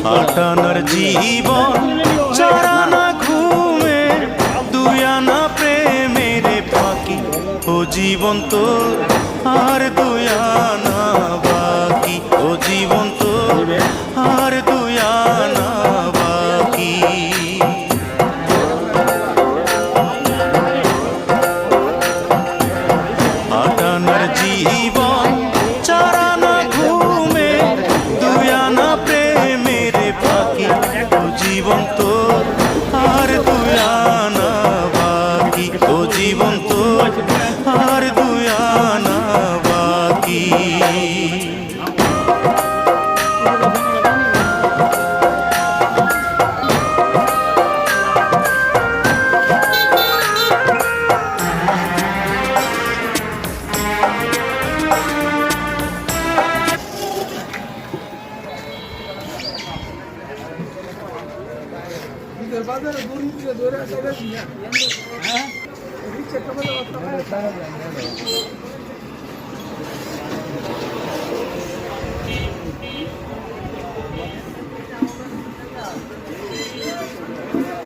আটানার জীবন চারানা ঘুমে দুই আনা প্রেমের ফাঁকি ও জীবন তো আর দুই আনা বাকি ও জীবন তো আর দুই আনা বাকি আটানার জীবন চারানা ঘুমে দুই আনা প্রেমের ফাঁকি ও জীবন তো আর দুই আনা বাকি ও জীবন তো আর দুই আনা বাকি বাজারে গরুকে ধরে আসলে হ্যাঁ রিক্সা কমাতে